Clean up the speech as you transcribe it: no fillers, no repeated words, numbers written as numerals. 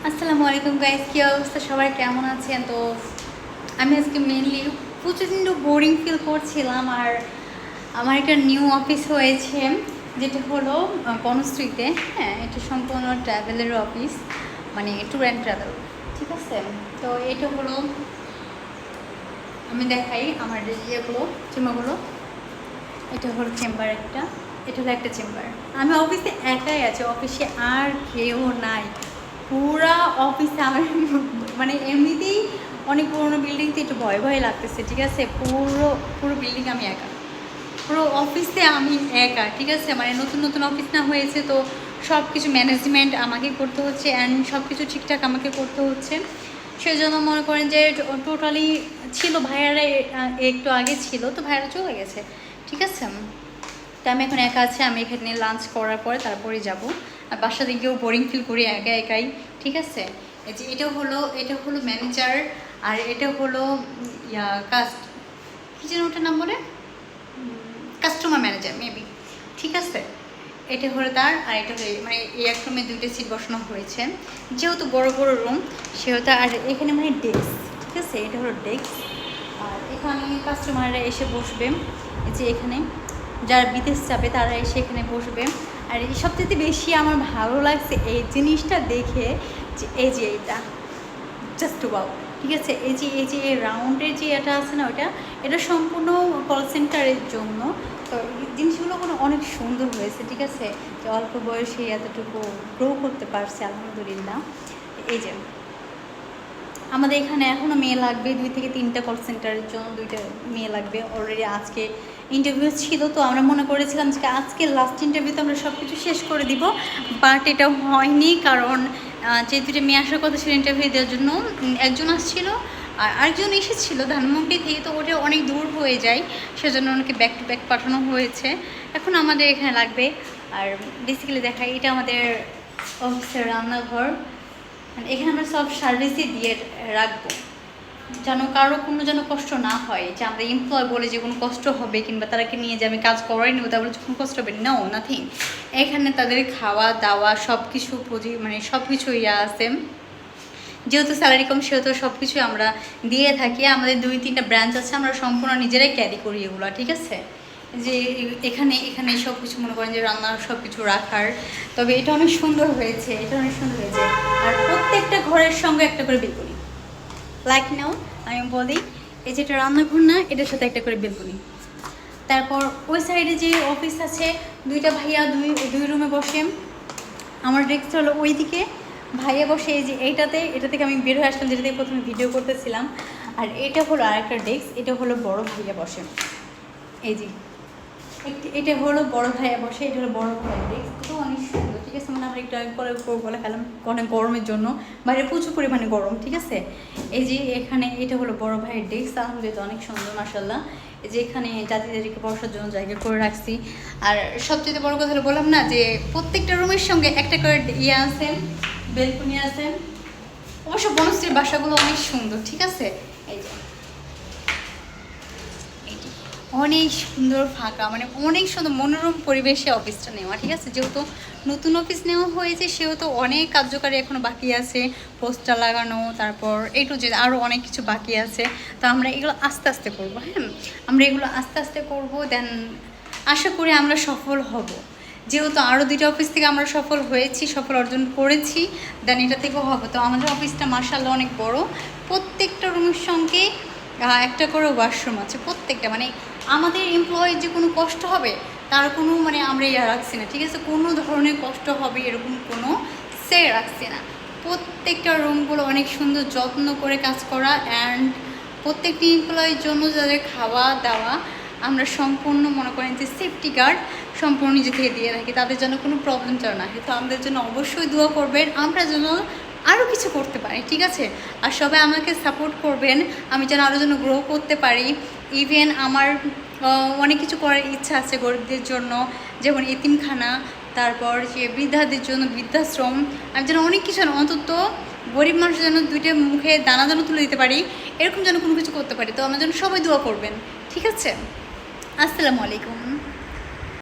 আসসালামু আলাইকুম গাইস, কি অবস্থা সবাই, কেমন আছেন? তো আমি আজকে মেনলি প্রতিদিন বোরিং ফিল করছিলাম। আর আমার একটা নিউ অফিস হয়েছে, যেটা হলো বনশ্রীতে। হ্যাঁ, এটা সম্পূর্ণ ট্রাভেলের অফিস, মানে ট্যুর অ্যান্ড ট্রাভেল। ঠিক আছে, তো এটা হলো, আমি দেখাই আমার ইয়েগুলো, চেম্বারগুলো। এটা হলো চেম্বার একটা, এটা হলো একটা চেম্বার। আমি অফিসে একাই আছি, অফিসে আর কেউ নাই। পুরা অফিসে আমার মানে এমনিতেই অনেক পুরোনো বিল্ডিং, তো একটু ভয় ভয় লাগতেছে। ঠিক আছে, পুরো পুরো বিল্ডিং আমি একা, পুরো অফিসে আমি একা। ঠিক আছে, মানে নতুন নতুন অফিস না হয়েছে, তো সব কিছু ম্যানেজমেন্ট আমাকে করতে হচ্ছে অ্যান্ড সব কিছু ঠিকঠাক আমাকে করতে হচ্ছে। সেজন্য মনে করেন যে টোটালি ছিল ভাইয়ারা, একটু আগে ছিল, তো ভাইয়ারা চলে গেছে। ঠিক আছে, তো আমি এখন একা আছি। আমি এখানে লাঞ্চ করার পরে তারপরে যাব। আর বাসাতে গিয়েও বোরিং ফিল করি একা একাই। ঠিক আছে, এই যে এটা হলো ম্যানেজার, আর এটা হলো কাস্ট, কী যেন ওটার নাম বলে, কাস্টমার ম্যানেজার মেবি। ঠিক আছে, এটা হলো তার, আর এটা হলো মানে এই এক রুমে দুইটা সিট বসানো হয়েছে, যেহেতু বড় বড় রুম সেহেতু। আর এখানে মানে ডেস্ক, ঠিক আছে, এটা হলো ডেস্ক। আর এখানে কাস্টমাররা এসে বসবে, এই যে এখানে যারা বিদেশ যাবে তারা এসে এখানে বসবে। আর এই সবচেয়ে বেশি আমার ভালো লাগছে এই জিনিসটা দেখে, যে এই যে এটা জাস্ট ওয়াও। ঠিক আছে, এই যে এই রাউন্ডের যে এটা আছে না, এটা সম্পূর্ণ কল সেন্টারের জন্য। তো জিনিসগুলো কোনো অনেক সুন্দর হয়েছে। ঠিক আছে, যে অল্প বয়সে এতটুকু গ্রো করতে পারছে, আলহামদুলিল্লাহ। এই যে আমাদের এখানে এখনও মেয়ে লাগবে 2 থেকে 3টা কল সেন্টারের জন্য, 2টা মেয়ে লাগবে। অলরেডি আজকে ইন্টারভিউ ছিল, তো আমরা মনে করেছিলাম যে আজকে লাস্ট ইন্টারভিউতে আমরা সব কিছু শেষ করে দিব, বাট এটা হয়নি। কারণ যে 2টা মেয়ে আসার কথা ছিল ইন্টারভিউ দেওয়ার জন্য, একজন আসছিল আর আরেকজন এসেছিল ধানমন্ডি থেকে, তো ওটা অনেক দূর হয়ে যায়, সেজন্য ওনাকে ব্যাক টু ব্যাক পাঠানো হয়েছে। এখন আমাদের এখানে লাগবে। আর বেসিক্যালি দেখাই, এটা আমাদের অফিসের রান্নাঘর। এখানে আমরা সব সার্ভিসই দিয়ে রাখবো, যেন কারো কোনো যেন কষ্ট না হয়। যে আমরা এমপ্লয় বলে যে কোনো কষ্ট হবে, কিংবা তাদেরকে নিয়ে যে আমি কাজ করাই নেবো তারপরে কোনো কষ্ট হবে, নো নাথিং। এখানে তাদের খাওয়া দাওয়া সব কিছু মানে সব কিছু আছে। যেহেতু স্যালারি কম সেহেতু সব কিছু আমরা দিয়ে থাকি। আমাদের 2-3টা ব্রাঞ্চ আছে, আমরা সম্পূর্ণ নিজেরাই ক্যারি করি এগুলো। ঠিক আছে, যে এখানে সব কিছু মনে করেন যে রান্নার সব কিছু রাখার। তবে এটা অনেক সুন্দর হয়েছে, এটা অনেক সুন্দর হয়েছে। আর প্রত্যেকটা ঘরের সঙ্গে একটা করে বেলকনি, লাইক নাও আমি বলি, এই যেটা রান্নাঘর না, এটার সাথে একটা করে বেলকনি। তারপর ওই সাইডে যে অফিস আছে, 2টা ভাইয়া দুই রুমে বসে। আমার ডেস্ক হলো ওই দিকে, ভাইয়া বসে এই যে এটা থেকে আমি বের হয়ে আসলাম, যেটা থেকে প্রথমে ভিডিও করতেছিলাম। আর এটা হলো আরেকটা ডেস্ক, এটা হলো বড় ভাইয়া বসে। এই যে এটা হলো বড় ভাইয়া বসে, এটা হলো বড় ভাইয়া ডেস্ক, তো অনেক সুন্দর। ঠিক আছে, মানে আমরা একটু আগে পরে বলে ফেলাম অনেক গরমের জন্য, বাইরে প্রচুর পরিমাণে গরম। ঠিক আছে, এই যে এখানে এটা হলো বড় ভাইয়ের ডেস্ক, আলহামদুলিল্লাহ অনেক সুন্দর মাশাআল্লাহ। এই যে এখানে জাতিদেরকে বসার জন্য জায়গা করে রাখছি। আর সবচেয়ে বড় কথা হলো বললাম না যে প্রত্যেকটা রুমের সঙ্গে একটা করে ইয়ে আছে, বেলকনি আছে। অবশ্য বনশ্রীর বাসাগুলো অনেক সুন্দর। ঠিক আছে, এই যে অনেক সুন্দর ফাঁকা, মানে অনেক সুন্দর মনোরম পরিবেশে অফিসটা নেওয়া। ঠিক আছে, যেহেতু নতুন অফিস নেওয়া হয়েছে সেহেতু অনেক কার্যকারী এখনও বাকি আছে, পোস্টার লাগানো, তারপর একটু যে আরও অনেক কিছু বাকি আছে। তো আমরা এগুলো আস্তে আস্তে করবো। হ্যাঁ, আমরা এগুলো আস্তে আস্তে করবো, দেন আশা করি আমরা সফল হব। যেহেতু আরও 2টা অফিস থেকে আমরা সফল হয়েছি, সফল অর্জন করেছি, দেন এটা থেকেও হবে। তো আমাদের অফিসটা মাশাআল্লাহ অনেক বড়, প্রত্যেকটা রুমের সঙ্গে একটা করে ওয়াশরুম আছে প্রত্যেকটা। মানে আমাদের এমপ্লয়ের যে কোনো কষ্ট হবে তার কোনো মানে আমরা রাখছি না। ঠিক আছে, কোনো ধরনের কষ্ট হবে এরকম কোনো রাখছি না। প্রত্যেকটা রুমগুলো অনেক সুন্দর যত্ন করে কাজ করা, অ্যান্ড প্রত্যেকটি এমপ্লয়ের জন্য যাদের খাওয়া দাওয়া আমরা সম্পূর্ণ মনে করেন যে সেফটি গার্ড সম্পূর্ণ নিজে থেকে দিয়ে থাকি, তাদের জন্য কোনো প্রবলেম যেন না হয়। তো আমাদের জন্য অবশ্যই দোয়া করবেন, আমরা যেন আরও কিছু করতে পারি। ঠিক আছে, আর সবাই আমাকে সাপোর্ট করবেন, আমি যেন আরও যেন গ্রো করতে পারি। ইভেন আমার অনেক কিছু করার ইচ্ছা আছে গরিবদের জন্য, যেমন এতিমখানা, তারপর যে বৃদ্ধাদের জন্য বৃদ্ধাশ্রম। আমি যেন অনেক কিছু, অন্তত গরিব মানুষের জন্য 2টা মুখে দানা যেন তুলে দিতে পারি, এরকম যেন কোনো কিছু করতে পারি। তো আমার জন্য সবাই দোয়া করবেন। ঠিক আছে, আসসালামু আলাইকুম।